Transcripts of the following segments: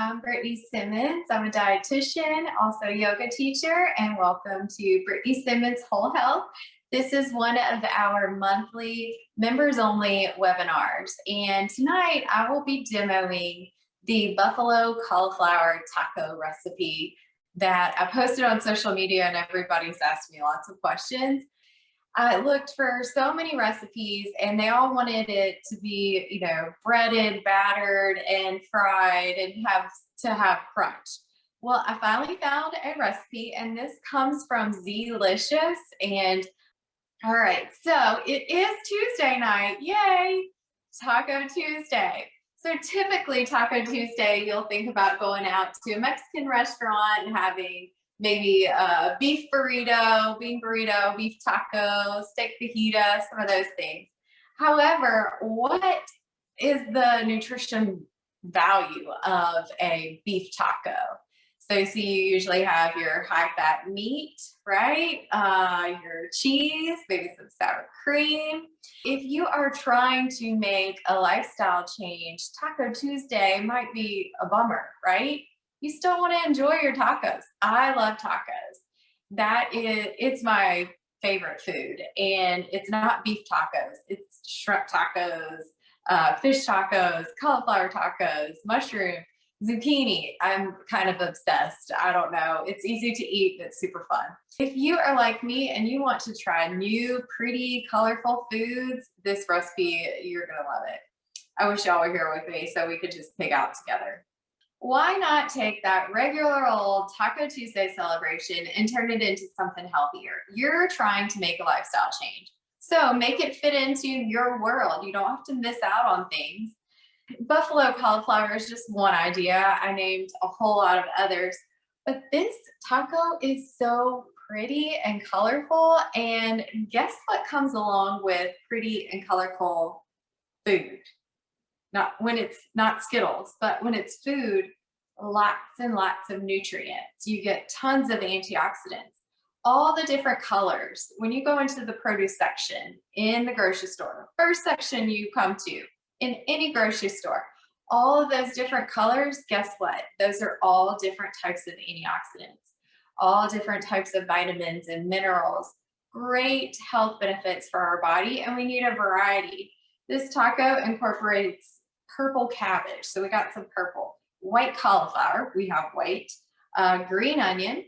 I'm Brittany Simmons. I'm a dietitian, also a yoga teacher, and welcome to Brittany Simmons Whole Health. This is one of our monthly members only webinars. And tonight I will be demoing the buffalo cauliflower taco recipe that I posted on social media, and everybody's asked me lots of questions. I looked for so many recipes and they all wanted it to be, breaded, battered, and fried and have crunch. Well, I finally found a recipe and this comes from Zlicious. And all right, so it is Tuesday night. Yay! Taco Tuesday. So typically Taco Tuesday, you'll think about going out to a Mexican restaurant and having maybe a beef burrito, bean burrito, beef taco, steak fajita, some of those things. However, what is the nutrition value of a beef taco? So you usually have your high-fat meat, right? Your cheese, maybe some sour cream. If you are trying to make a lifestyle change, Taco Tuesday might be a bummer, right? You still want to enjoy your tacos. I love tacos. It's my favorite food. And it's not beef tacos. It's shrimp tacos, fish tacos, cauliflower tacos, mushroom, zucchini. I'm kind of obsessed. I don't know. It's easy to eat. It's super fun. If you are like me and you want to try new, pretty, colorful foods, this recipe, you're going to love it. I wish y'all were here with me so we could just pick out together. Why not take that regular old Taco Tuesday celebration and turn it into something healthier? You're trying to make a lifestyle change. So make it fit into your world. You don't have to miss out on things. Buffalo cauliflower is just one idea. I named a whole lot of others. But this taco is so pretty and colorful. And guess what comes along with pretty and colorful food? Not when it's not Skittles, but when it's food, lots and lots of nutrients. You get tons of antioxidants, all the different colors. When you go into the produce section in the grocery store, first section you come to in any grocery store, all of those different colors, guess what? Those are all different types of antioxidants, all different types of vitamins and minerals, great health benefits for our body, and we need a variety. This taco incorporates purple cabbage. So we got some purple, white cauliflower. We have white, green onion,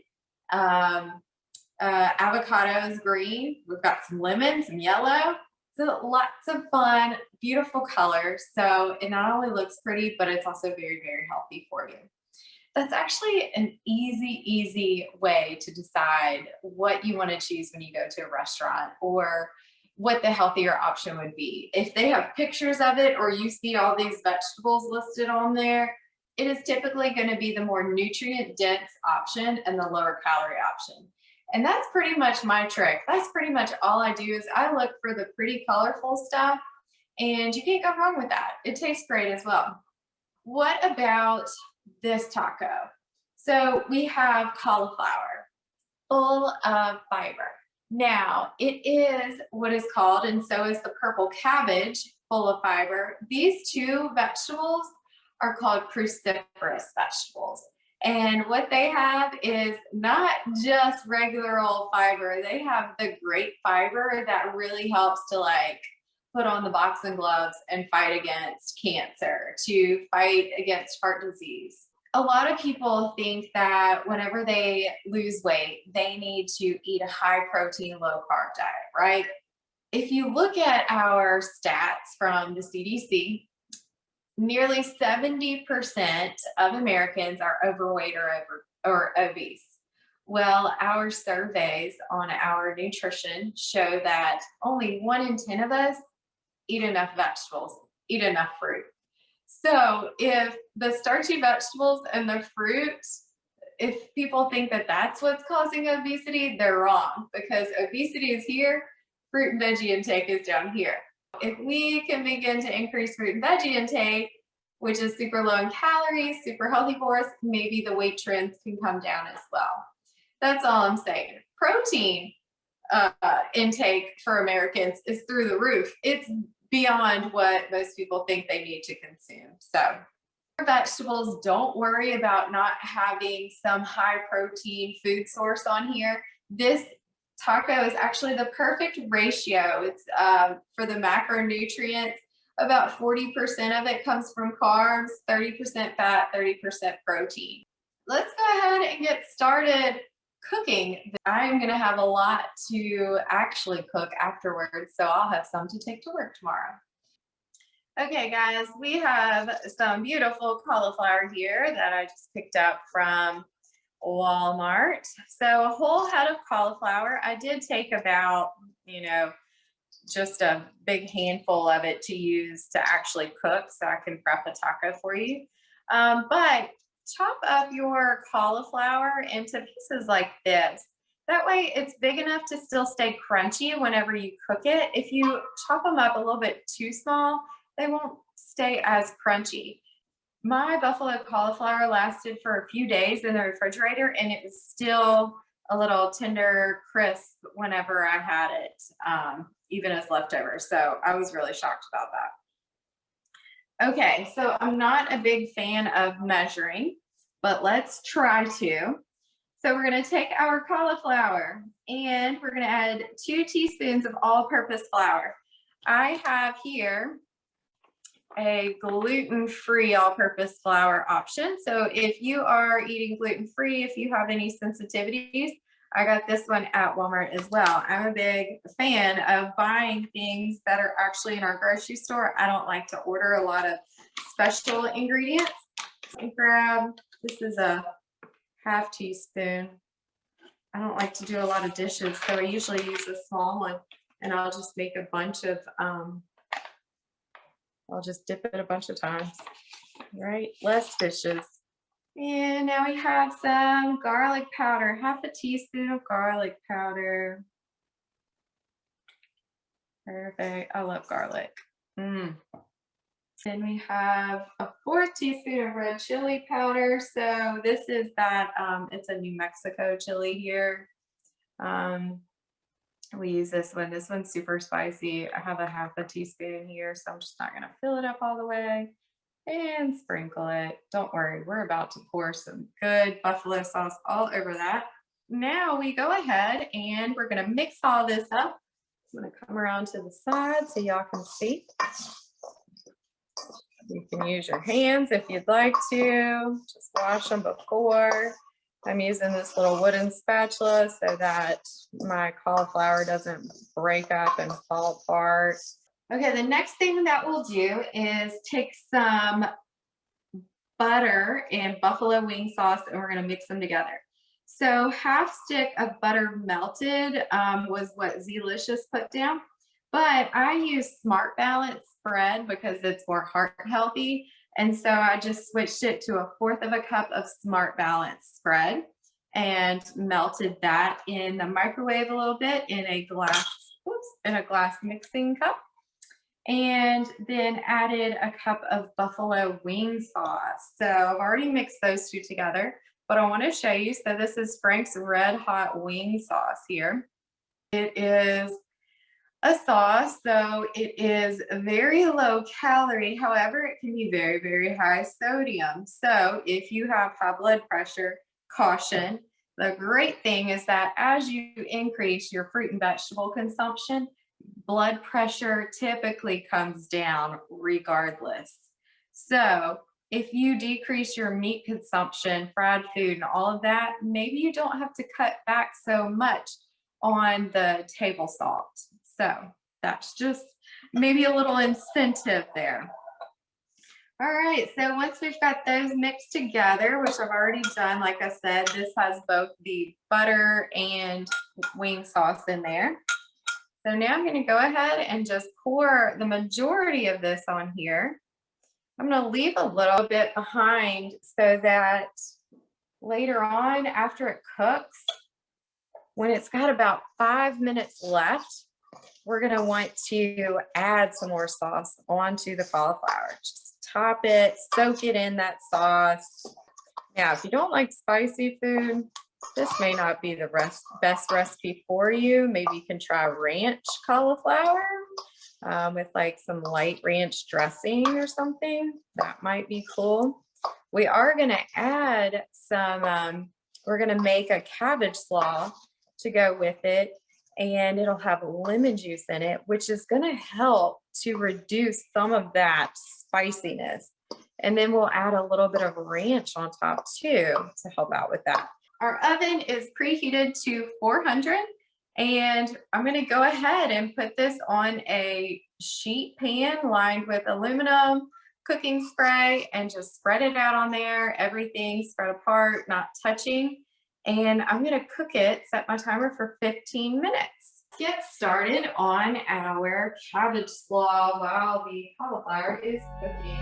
avocado is green. We've got some lemons and yellow. So lots of fun, beautiful colors. So it not only looks pretty, but it's also very, very healthy for you. That's actually an easy way to decide what you want to choose when you go to a restaurant or what the healthier option would be. If they have pictures of it or you see all these vegetables listed on there, it is typically going to be the more nutrient dense option and the lower calorie option. And that's pretty much my trick. That's pretty much all I do is I look for the pretty colorful stuff, and you can't go wrong with that. It tastes great as well. What about this taco? So we have cauliflower, full of fiber. Now, it is what is called, and so is the purple cabbage, full of fiber. These two vegetables are called cruciferous vegetables. And what they have is not just regular old fiber. They have the great fiber that really helps to put on the boxing gloves and fight against cancer, to fight against heart disease. A lot of people think that whenever they lose weight, they need to eat a high protein, low carb diet, right? If you look at our stats from the CDC, nearly 70% of Americans are overweight or obese. Well, our surveys on our nutrition show that only 1 in 10 of us eat enough vegetables, eat enough fruit. So if the starchy vegetables and the fruit, if people think that that's what's causing obesity, they're wrong, because obesity is here, fruit and veggie intake is down here. If we can begin to increase fruit and veggie intake, which is super low in calories, super healthy for us, maybe the weight trends can come down as well. That's all I'm saying. Protein intake for Americans is through the roof. It's beyond what most people think they need to consume. So Vegetables, don't worry about not having some high protein food source on here. This taco is actually the perfect ratio. It's for the macronutrients. About 40% of it comes from carbs, 30% fat, 30% protein. Let's go ahead and get started cooking. I'm going to have a lot to actually cook afterwards, so I'll have some to take to work tomorrow. Okay, guys, we have some beautiful cauliflower here that I just picked up from Walmart. So a whole head of cauliflower. I did take about, just a big handful of it to use to actually cook so I can prep a taco for you. But chop up your cauliflower into pieces like this. That way it's big enough to still stay crunchy whenever you cook it. If you chop them up a little bit too small, they won't stay as crunchy. My buffalo cauliflower lasted for a few days in the refrigerator and it was still a little tender, crisp whenever I had it, even as leftovers. So I was really shocked about that. Okay, so I'm not a big fan of measuring, but let's try to. So we're going to take our cauliflower and we're going to add 2 teaspoons of all-purpose flour. I have here a gluten-free all-purpose flour option. So if you are eating gluten-free, if you have any sensitivities, I got this one at Walmart as well. I'm a big fan of buying things that are actually in our grocery store. I don't like to order a lot of special ingredients. This is a half teaspoon. I don't like to do a lot of dishes, so I usually use a small one, and I'll just make a bunch of I'll just dip it a bunch of times, right? Less dishes. And now we have some garlic powder, half a teaspoon of garlic powder. Perfect. I love garlic. Then we have a 4th teaspoon of red chili powder. So this is that, it's a New Mexico chili here. We use this one. This one's super spicy. I have a half a teaspoon here, so I'm just not going to fill it up all the way and sprinkle it. Don't worry, we're about to pour some good buffalo sauce all over that. Now we go ahead and we're going to mix all this up. I'm going to come around to the side so y'all can see. You can use your hands if you'd like to. Just wash them before. I'm using this little wooden spatula so that my cauliflower doesn't break up and fall apart. Okay, the next thing that we'll do is take some butter and buffalo wing sauce and we're going to mix them together. So half stick of butter melted was what Zlicious put down, but I use Smart Balance spread because it's more heart healthy. And so I just switched it to a 1/4 of a cup of Smart Balance spread and melted that in the microwave a little bit in a glass mixing cup. And then added a cup of buffalo wing sauce. So I've already mixed those two together, but I want to show you. So this is Frank's Red Hot Wing Sauce here. It is a sauce, so it is very low calorie. However, it can be very, very high sodium. So if you have high blood pressure, caution. The great thing is that as you increase your fruit and vegetable consumption, blood pressure typically comes down regardless. So if you decrease your meat consumption, fried food, and all of that, maybe you don't have to cut back so much on the table salt. So that's just maybe a little incentive there. All right, so once we've got those mixed together, which I've already done, like I said, this has both the butter and wing sauce in there. So now I'm going to go ahead and just pour the majority of this on here. I'm going to leave a little bit behind so that later on, after it cooks, when it's got about 5 minutes left, we're going to want to add some more sauce onto the cauliflower. Just top it, soak it in that sauce. Now, if you don't like spicy food, this may not be the best recipe for you. Maybe you can try ranch cauliflower with like some light ranch dressing or something. That might be cool. We are going to add some, we're going to make a cabbage slaw to go with it, and it'll have lemon juice in it, which is going to help to reduce some of that spiciness. And then we'll add a little bit of ranch on top too to help out with that. Our oven is preheated to 400, and I'm going to go ahead and put this on a sheet pan lined with aluminum cooking spray and just spread it out on there, everything spread apart, not touching. And I'm going to cook it, set my timer for 15 minutes. Get started on our cabbage slaw while the cauliflower is cooking.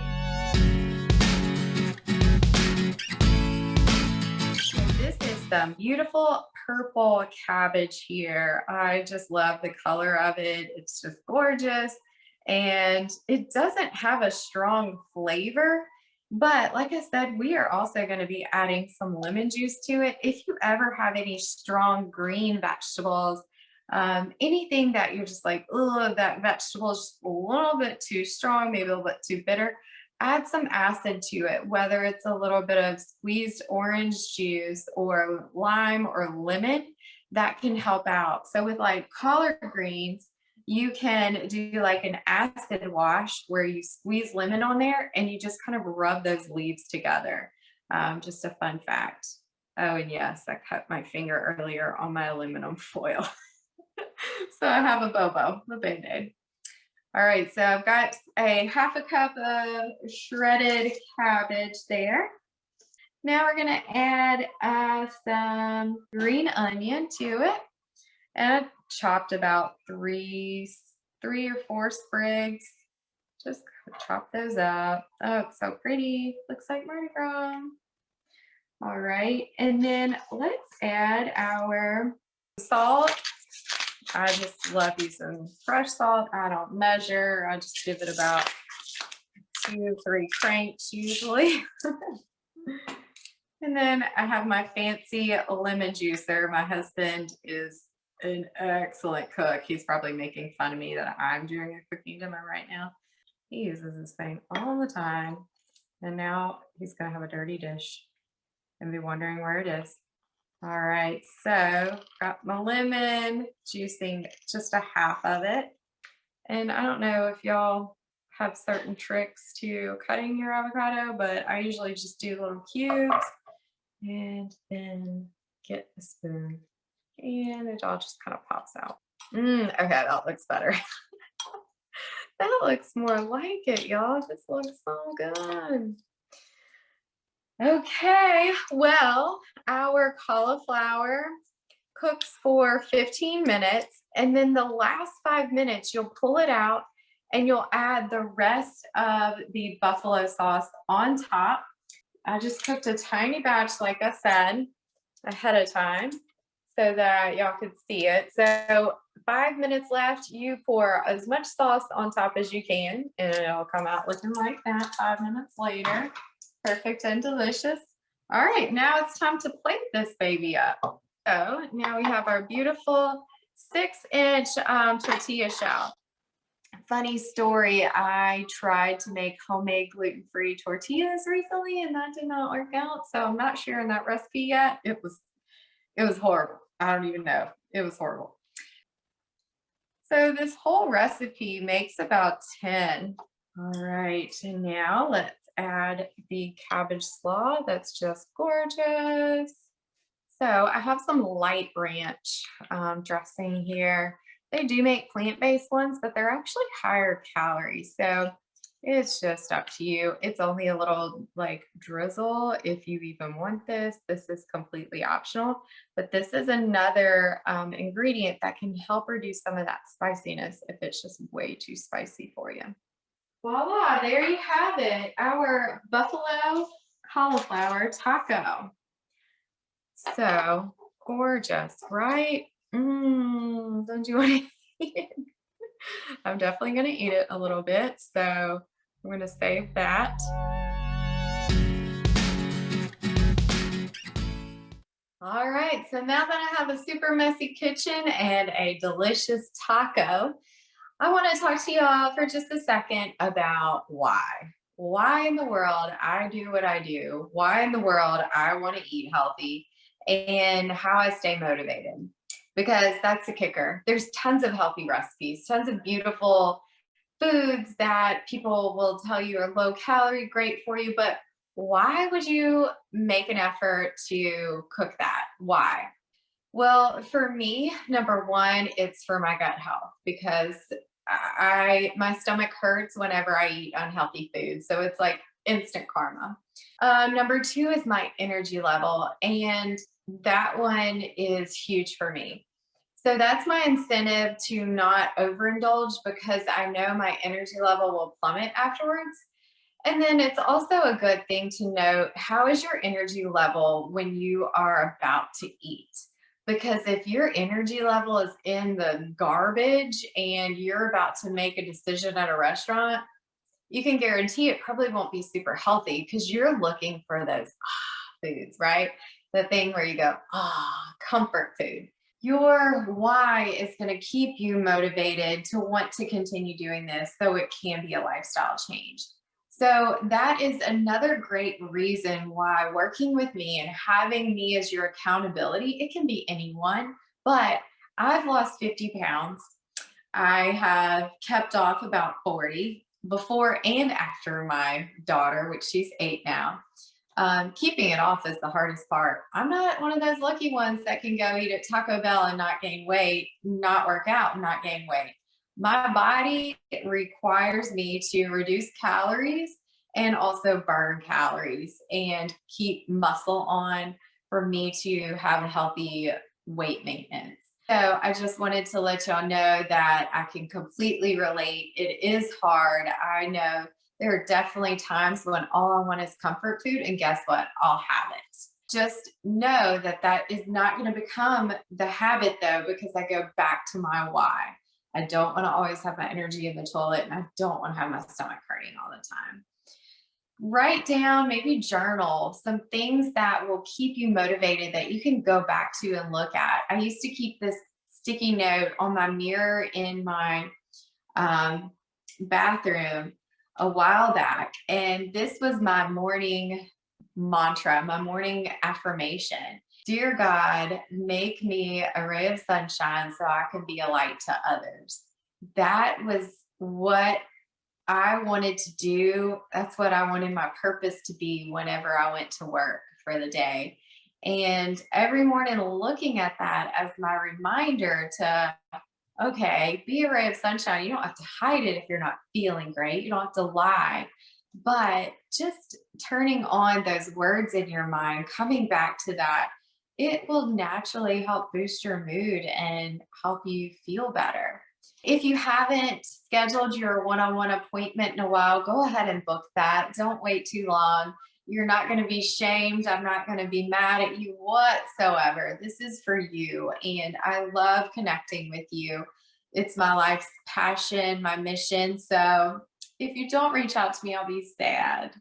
This is the beautiful purple cabbage here. I just love the color of it. It's just gorgeous. And it doesn't have a strong flavor, but like I said, we are also going to be adding some lemon juice to it. If you ever have any strong green vegetables, anything that you're just like, oh, that vegetable is just a little bit too strong, maybe a little bit too bitter, add some acid to it, whether it's a little bit of squeezed orange juice or lime or lemon, that can help out. So with like collard greens, you can do like an acid wash where you squeeze lemon on there and you just kind of rub those leaves together. Just a fun fact. Oh, and yes, I cut my finger earlier on my aluminum foil. So I have a Band-Aid. All right, so I've got a half a cup of shredded cabbage there. Now we're gonna add some green onion to it. And I chopped about three or four sprigs. Just chop those up. Oh, it's so pretty. Looks like Mardi Gras. All right, and then let's add our salt. I just love using fresh salt. I don't measure. I just give it about 2 or 3 cranks usually. And then I have my fancy lemon juicer. My husband is an excellent cook. He's probably making fun of me that I'm doing a cooking demo right now. He uses this thing all the time. And now he's going to have a dirty dish and be wondering where it is. All right, so got my lemon, juicing just a half of it. And I don't know if y'all have certain tricks to cutting your avocado, but I usually just do little cubes and then get a spoon. And it all just kind of pops out. Okay, that looks better. That looks more like it, y'all. This looks so good. Okay, well, our cauliflower cooks for 15 minutes, and then the last 5 minutes, you'll pull it out and you'll add the rest of the buffalo sauce on top. I just cooked a tiny batch, like I said, ahead of time, so that y'all could see it. So 5 minutes left, you pour as much sauce on top as you can, and it'll come out looking like that 5 minutes later. Perfect and delicious. All right, now it's time to plate this baby up. So now we have our beautiful 6-inch tortilla shell. Funny story, I tried to make homemade gluten-free tortillas recently and that did not work out. So I'm not sharing that recipe yet. It was horrible. I don't even know. It was horrible. So this whole recipe makes about 10. All right, and now let's add the cabbage slaw. That's just gorgeous. So I have some light ranch dressing here. They do make plant-based ones, but they're actually higher calories. So it's just up to you. It's only a little like drizzle if you even want this. This is completely optional, but this is another ingredient that can help reduce some of that spiciness if it's just way too spicy for you. Voila, there you have it, our buffalo cauliflower taco. So gorgeous, right? Don't you want to eat it? I'm definitely going to eat it a little bit, so I'm going to save that. All right, so now that I have a super messy kitchen and a delicious taco, I want to talk to y'all for just a second about why. why in the world I do what I do, why in the world I want to eat healthy, and how I stay motivated. Because that's the kicker. There's tons of healthy recipes, tons of beautiful foods that people will tell you are low calorie, great for you, but why would you make an effort to cook that? Why? Well, for me, number one, it's for my gut health because my stomach hurts whenever I eat unhealthy food. So it's like instant karma. Number two is my energy level, and that one is huge for me. So that's my incentive to not overindulge because I know my energy level will plummet afterwards. And then it's also a good thing to note, how is your energy level when you are about to eat? Because if your energy level is in the garbage and you're about to make a decision at a restaurant, you can guarantee it probably won't be super healthy because you're looking for those foods, right? The thing where you go, comfort food. Your why is going to keep you motivated to want to continue doing this so it can be a lifestyle change. So, that is another great reason why working with me and having me as your accountability, it can be anyone, but I've lost 50 pounds. I have kept off about 40 before and after my daughter, which she's 8 now. Keeping it off is the hardest part. I'm not one of those lucky ones that can go eat at Taco Bell and not gain weight, not work out and not gain weight. My body requires me to reduce calories and also burn calories and keep muscle on for me to have a healthy weight maintenance. So I just wanted to let y'all know that I can completely relate. It is hard. I know there are definitely times when all I want is comfort food, and guess what? I'll have it. Just know that that is not going to become the habit though, because I go back to my why. I don't want to always have my energy in the toilet, and I don't want to have my stomach hurting all the time. Write down, maybe journal some things that will keep you motivated that you can go back to and look at. I used to keep this sticky note on my mirror in my um, bathroom a while back. And this was my morning mantra, my morning affirmation. Dear God, make me a ray of sunshine so I can be a light to others. That was what I wanted to do. That's what I wanted my purpose to be whenever I went to work for the day. And every morning, looking at that as my reminder to, okay, be a ray of sunshine. You don't have to hide it if you're not feeling great. You don't have to lie. But just turning on those words in your mind, coming back to that, it will naturally help boost your mood and help you feel better. If you haven't scheduled your one on one appointment in a while, go ahead and book that. Don't wait too long. You're not going to be shamed. I'm not going to be mad at you whatsoever. This is for you. And I love connecting with you. It's my life's passion, my mission. So if you don't reach out to me, I'll be sad.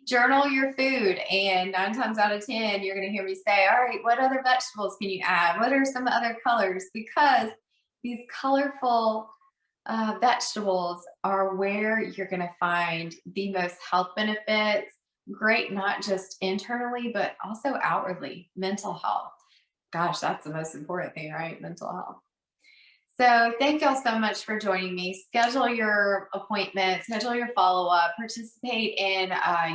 Journal your food, and 9 times out of 10, you're going to hear me say, all right, what other vegetables can you add? What are some other colors? Because these colorful vegetables are where you're going to find the most health benefits. Great, not just internally, but also outwardly, mental health. Gosh, that's the most important thing, right? Mental health. So thank y'all so much for joining me. Schedule your appointment, schedule your follow-up, participate in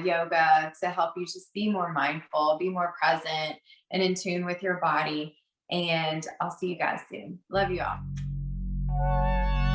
yoga to help you just be more mindful, be more present, and in tune with your body. And I'll see you guys soon. Love you all.